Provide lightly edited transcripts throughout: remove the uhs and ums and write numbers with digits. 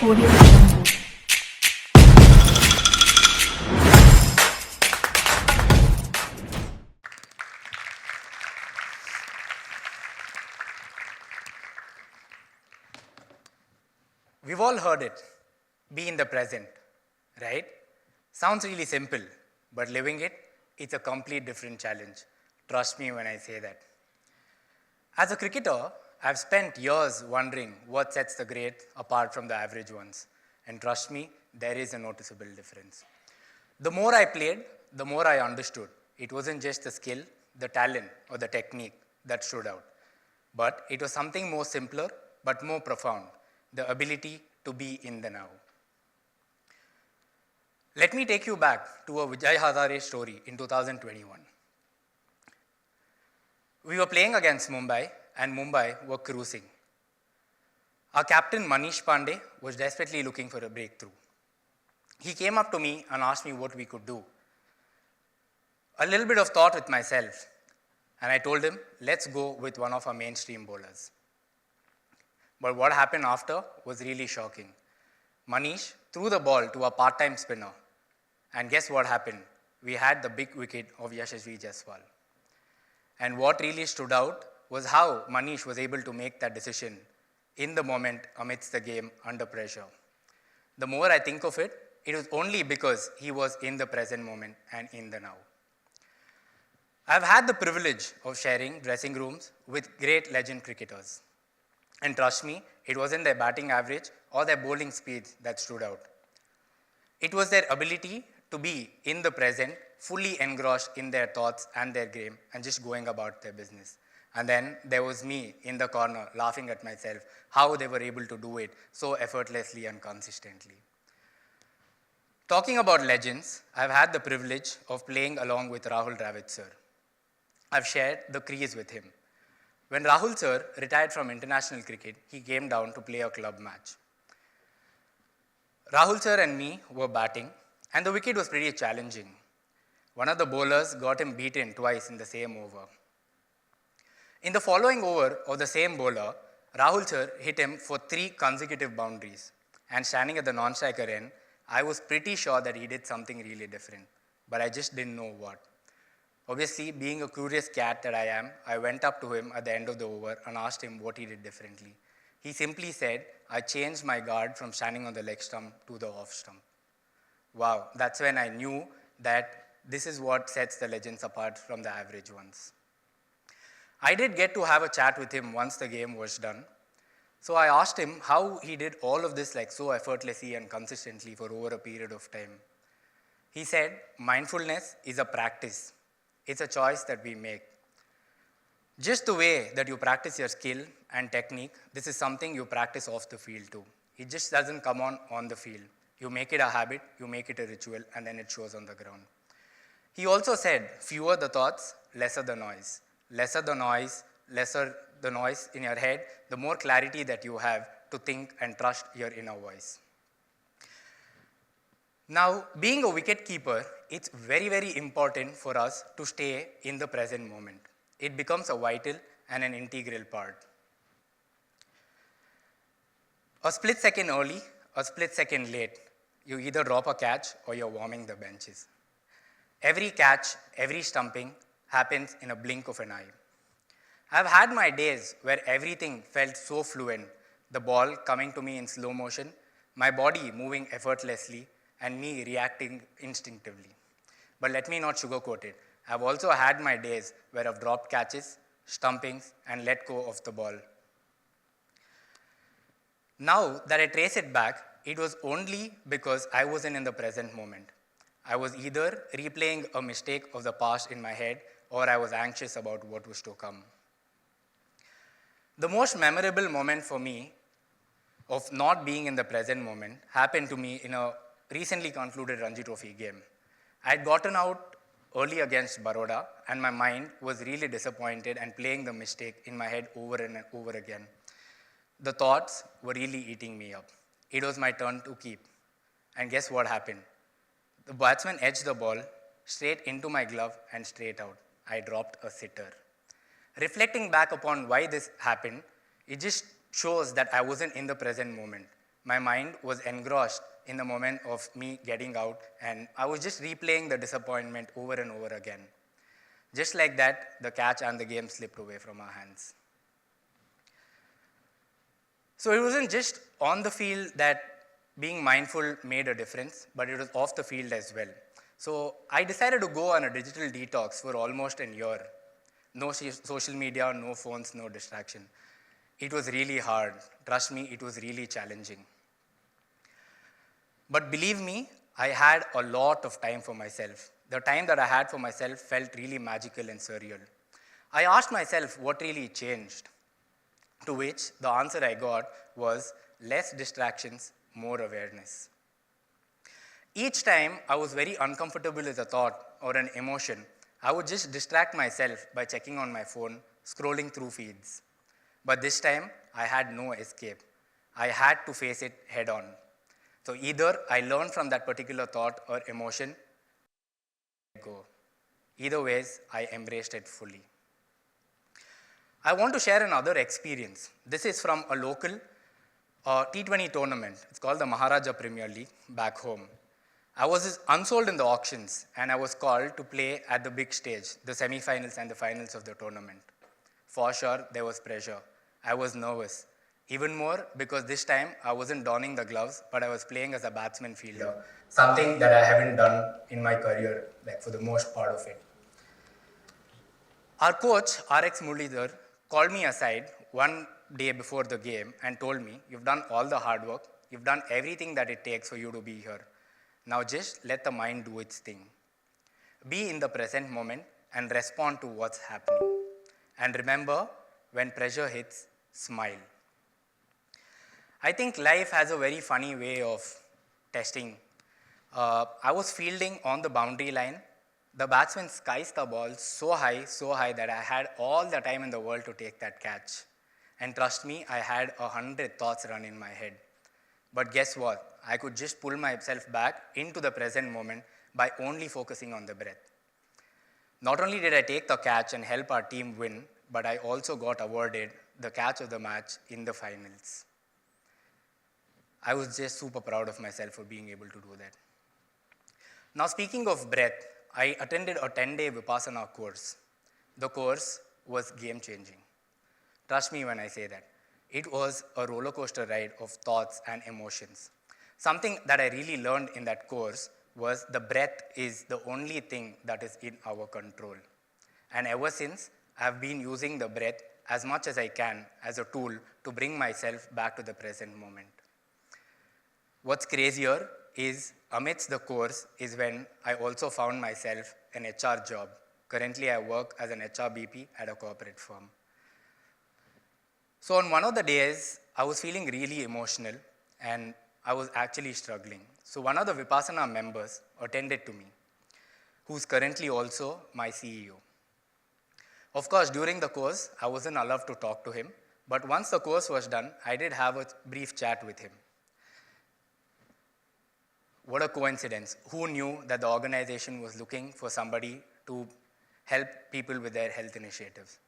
Audio Jungle. We've all heard it, be in the present, right? Sounds really simple, but living it, it's a complete different challenge. Trust me when I say that. As a cricketer, I've spent years wondering what sets the great apart from the average ones. And trust me, there is a noticeable difference. The more I played, the more I understood. It wasn't just the skill, the talent, or the technique that stood out, but it was something more simpler, but more profound, the ability to be in the now. Let me take you back to a Vijay Hazare story in 2021. We were playing against Mumbai, and Mumbai were cruising. Our captain Manish Pandey was desperately looking for a breakthrough. He came up to me and asked me what we could do. A little bit of thought with myself, and I told him, let's go with one of our mainstream bowlers. But what happened after was really shocking. Manish threw the ball to a part-time spinner, and guess what happened? We had the big wicket of Yashasvi Jaiswal. And what really stood out was how Manish was able to make that decision in the moment amidst the game under pressure. The more I think of it, it was only because he was in the present moment and in the now. I've had the privilege of sharing dressing rooms with great legend cricketers. And trust me, it wasn't their batting average or their bowling speeds that stood out. It was their ability to be in the present, fully engrossed in their thoughts and their game, and just going about their business. And then there was me in the corner laughing at myself, how they were able to do it so effortlessly and consistently. Talking about legends, I've had the privilege of playing along with Rahul Dravid sir. I've shared the crease with him. When Rahul sir retired from international cricket, he came down to play a club match. Rahul sir and me were batting, and the wicket was pretty challenging. One of the bowlers got him beaten twice in the same over. In the following over of the same bowler, Rahul sir hit him for 3 consecutive boundaries. And standing at the non-striker end, I was pretty sure that he did something really different, but I just didn't know what. Obviously, being a curious cat that I am, I went up to him at the end of the over and asked him what he did differently. He simply said, I changed my guard from standing on the leg stump to the off stump. Wow, that's when I knew that this is what sets the legends apart from the average ones. I did get to have a chat with him once the game was done. So I asked him how he did all of this so effortlessly and consistently for over a period of time. He said, mindfulness is a practice. It's a choice that we make. Just the way that you practice your skill and technique, this is something you practice off the field too. It just doesn't come on the field. You make it a habit, you make it a ritual, and then it shows on the ground. He also said, fewer the thoughts, lesser the noise. Lesser the noise in your head, the more clarity that you have to think and trust your inner voice. Now, being a wicket keeper, it's very, very important for us to stay in the present moment. It becomes a vital and an integral part. A split second early, a split second late, you either drop a catch or you're warming the benches. Every catch, every stumping happens in a blink of an eye. I've had my days where everything felt so fluent, the ball coming to me in slow motion, my body moving effortlessly, and me reacting instinctively. But let me not sugarcoat it. I've also had my days where I've dropped catches, stumpings, and let go of the ball. Now that I trace it back, it was only because I wasn't in the present moment. I was either replaying a mistake of the past in my head, or I was anxious about what was to come. The most memorable moment for me of not being in the present moment happened to me in a recently concluded Ranji Trophy game. I had gotten out early against Baroda, and my mind was really disappointed and playing the mistake in my head over and over again. The thoughts were really eating me up. It was my turn to keep. And guess what happened? The batsman edged the ball straight into my glove and straight out. I dropped a sitter. Reflecting back upon why this happened, it just shows that I wasn't in the present moment. My mind was engrossed in the moment of me getting out, and I was just replaying the disappointment over and over again. Just like that, the catch and the game slipped away from our hands. So it wasn't just on the field that being mindful made a difference, but it was off the field as well. So I decided to go on a digital detox for almost a year. No social media, no phones, no distraction. It was really hard. Trust me, it was really challenging. But believe me, I had a lot of time for myself. The time that I had for myself felt really magical and surreal. I asked myself what really changed, to which the answer I got was less distractions, more awareness. Each time I was very uncomfortable with a thought or an emotion, I would just distract myself by checking on my phone, scrolling through feeds. But this time, I had no escape. I had to face it head on. So either I learned from that particular thought or emotion, go. Either ways, I embraced it fully. I want to share another experience. This is from a local T20 tournament. It's called the Maharaja Premier League back home. I was unsold in the auctions, and I was called to play at the big stage, the semi-finals and the finals of the tournament. For sure, there was pressure. I was nervous. Even more because this time I wasn't donning the gloves, but I was playing as a batsman fielder, something that I haven't done in my career, like for the most part of it. Our coach, RX Muralidhar, called me aside one day before the game and told me, "You've done all the hard work, you've done everything that it takes for you to be here. Now just let the mind do its thing. Be in the present moment and respond to what's happening. And remember, when pressure hits, smile." I think life has a very funny way of testing. I was fielding on the boundary line. The batsman skies the ball so high that I had all the time in the world to take that catch. And trust me, I had 100 thoughts run in my head. But guess what? I could just pull myself back into the present moment by only focusing on the breath. Not only did I take the catch and help our team win, but I also got awarded the catch of the match in the finals. I was just super proud of myself for being able to do that. Now, speaking of breath, I attended a 10-day Vipassana course. The course was game-changing. Trust me when I say that. It was a roller coaster ride of thoughts and emotions. Something that I really learned in that course was the breath is the only thing that is in our control. And ever since, I've been using the breath as much as I can as a tool to bring myself back to the present moment. What's crazier is amidst the course is when I also found myself an HR job. Currently, I work as an HR BP at a corporate firm. So on one of the days, I was feeling really emotional and I was actually struggling. So one of the Vipassana members attended to me, who's currently also my CEO. Of course, during the course, I wasn't allowed to talk to him, but once the course was done, I did have a brief chat with him. What a coincidence. Who knew that the organization was looking for somebody to help people with their health initiatives?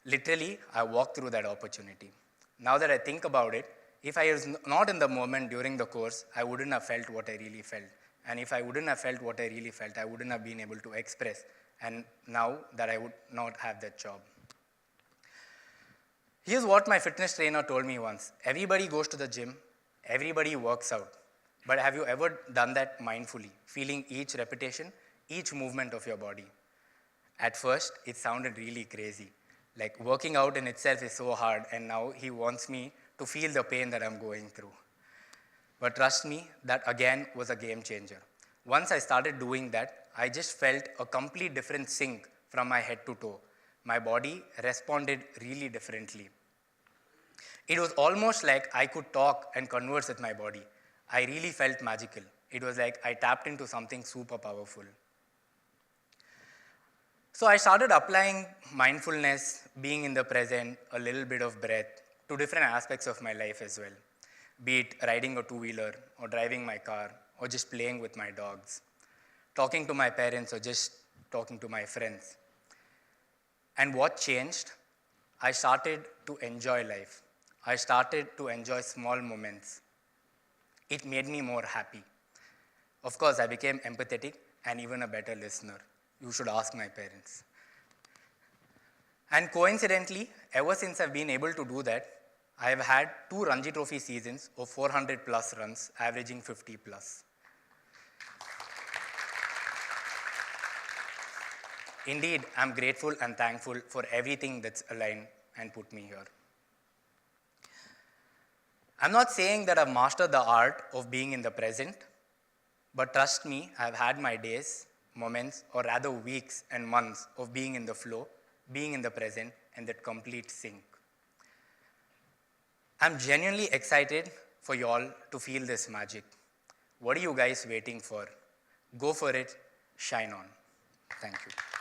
Literally, I walked through that opportunity. Now that I think about it, if I was not in the moment during the course, I wouldn't have felt what I really felt. And if I wouldn't have felt what I really felt, I wouldn't have been able to express. And now that I would not have that job. Here's what my fitness trainer told me once. Everybody goes to the gym, everybody works out. But have you ever done that mindfully, feeling each repetition, each movement of your body? At first, it sounded really crazy. Like working out in itself is so hard, and now he wants me to feel the pain that I'm going through. But trust me, that again was a game changer. Once I started doing that, I just felt a complete different sync from my head to toe. My body responded really differently. It was almost like I could talk and converse with my body. I really felt magical. It was like I tapped into something super powerful. So I started applying mindfulness, being in the present, a little bit of breath, to different aspects of my life as well. Be it riding a two-wheeler, or driving my car, or just playing with my dogs, talking to my parents, or just talking to my friends. And what changed? I started to enjoy life. I started to enjoy small moments. It made me more happy. Of course, I became empathetic and even a better listener. You should ask my parents. And coincidentally, ever since I've been able to do that, I have had 2 Ranji Trophy seasons of 400 plus runs, averaging 50 plus. Indeed, I'm grateful and thankful for everything that's aligned and put me here. I'm not saying that I've mastered the art of being in the present, but trust me, I've had my days, moments, or rather weeks and months of being in the flow, being in the present, and that complete sync. I'm genuinely excited for you all to feel this magic. What are you guys waiting for? Go for it, shine on. Thank you.